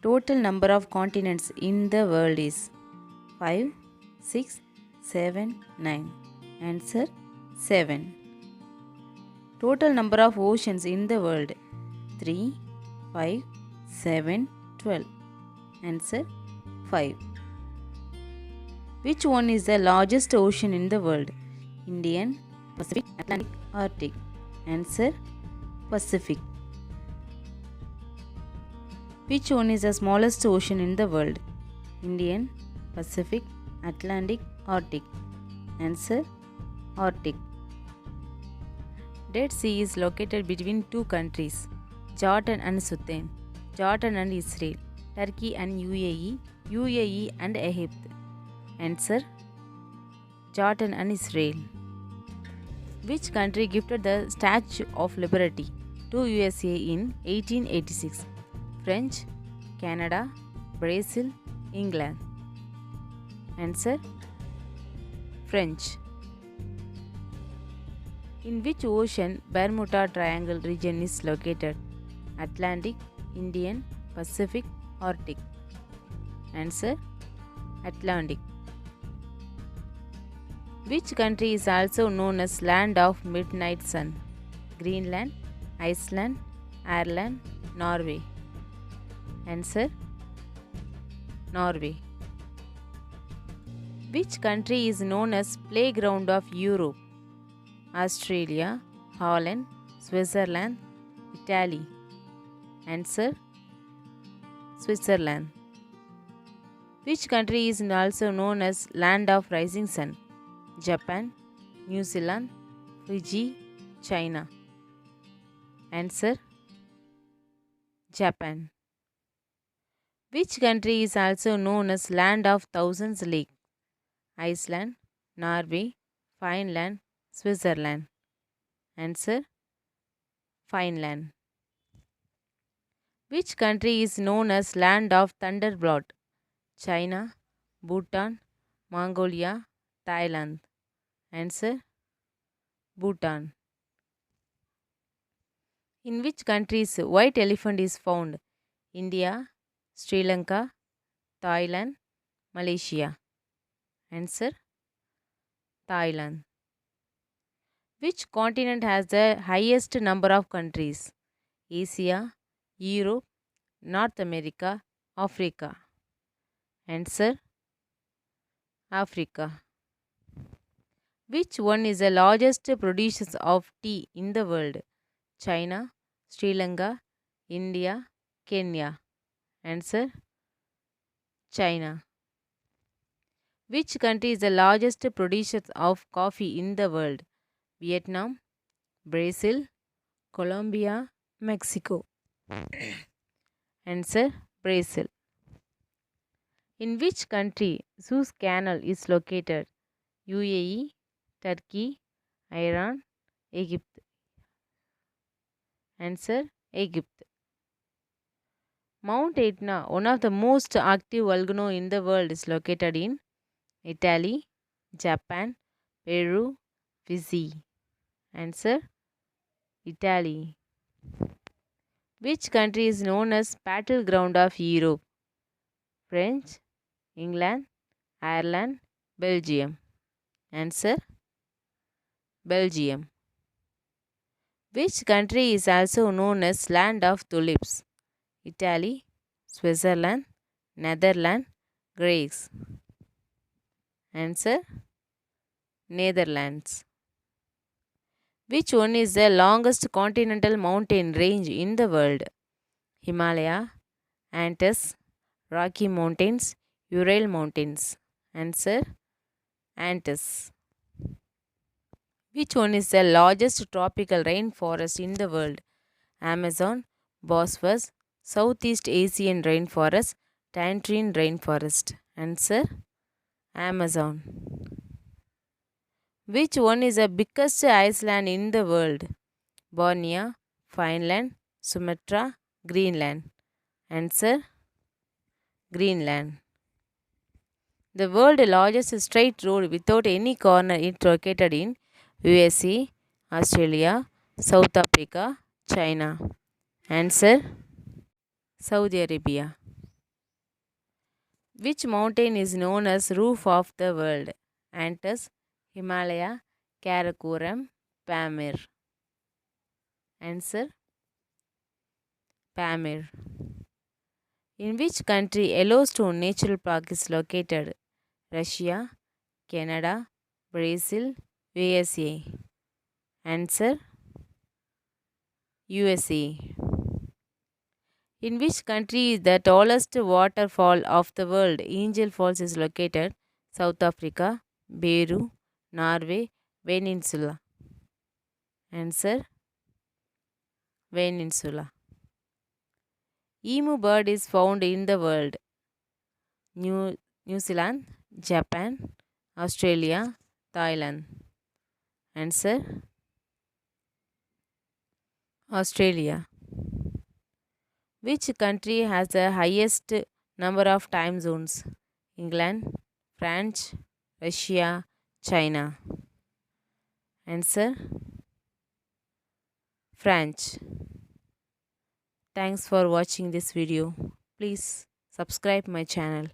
Total number of continents in the world is 5, 6, 7, 9. Answer 7. Total number of oceans in the world 3, 5, 7, 12. Answer 5. Which one is the largest ocean in the world? Indian, Pacific, Atlantic, Arctic. Answer Pacific. Which one is the smallest ocean in the world? Indian, Pacific, Atlantic, Arctic. Answer Arctic. Dead Sea is located between two countries, Jordan and Sudan, Jordan and Israel, Turkey and UAE, UAE and Egypt. Answer Jordan and Israel. Which country gifted the Statue of Liberty to USA in 1886? French, Canada, Brazil, England. Answer French. In which ocean Bermuda Triangle region is located? Atlantic, Indian, Pacific, Arctic. Answer Atlantic. Which country is also known as Land of Midnight Sun? Greenland, Iceland, Ireland, Norway. Answer Norway. Which country is known as Playground of Europe? Australia, Holland, Switzerland, Italy. Answer Switzerland. Which country is also known as Land of Rising Sun? Japan, New Zealand, Fiji, China. Answer Japan. Which country is also known as Land of Thousands Lakes? Iceland, Norway, Finland, Switzerland. Answer Finland. Which country is known as Land of Thunderbird? China, Bhutan, Mongolia, Thailand. Answer Bhutan. In which countries white elephant is found? India, Sri Lanka, Thailand, Malaysia. Answer Thailand. Which continent has the highest number of countries? Asia, Europe, North America, Africa. Answer Africa. Which one is the largest producer of tea in the world? China, Sri Lanka, India, Kenya. Answer China. Which country is the largest producer of coffee in the world? Vietnam, Brazil, Colombia, Mexico. Answer Brazil. In which country Suez Canal is located? UAE, Turkey, Iran, Egypt. Answer Egypt. Mount Etna, one of the most active volcanoes in the world, is located in Italy, Japan, Peru, Fiji. Answer Italy. Which country is known as battleground of Europe? French, England, Ireland, Belgium. Answer Belgium. Which country is also known as Land of Tulips? Italy, Switzerland, Netherlands, Greece. Answer Netherlands. Which one is the longest continental mountain range in the world? Himalaya, Andes, Rocky Mountains, Ural Mountains. Answer Andes. Which one is the largest tropical rainforest in the world? Amazon, Bosphorus, Southeast Asian rainforest, Tantine rainforest. Answer Amazon. Which one is the biggest island in the world? Borneo, Finland, Sumatra, Greenland. Answer Greenland. The world's largest straight road without any corner is located in USA, Australia, South Africa, China. Answer Saudi Arabia. Which mountain is known as roof of the world? Antas, Himalaya, Karakoram, Pamir. Answer Pamir. In which country Yellowstone Natural Park is located? Russia, Canada, Brazil, USA. Answer USA. In which country is the tallest waterfall of the world? Angel Falls is located. South Africa, Peru, Norway, Peninsula. Answer Peninsula. Emu bird is found in the world. New Zealand, Japan, Australia, Thailand. Answer Australia. Which country has the highest number of time zones? England, France, Russia, China. Answer France. Thanks for watching this video. Please subscribe my channel.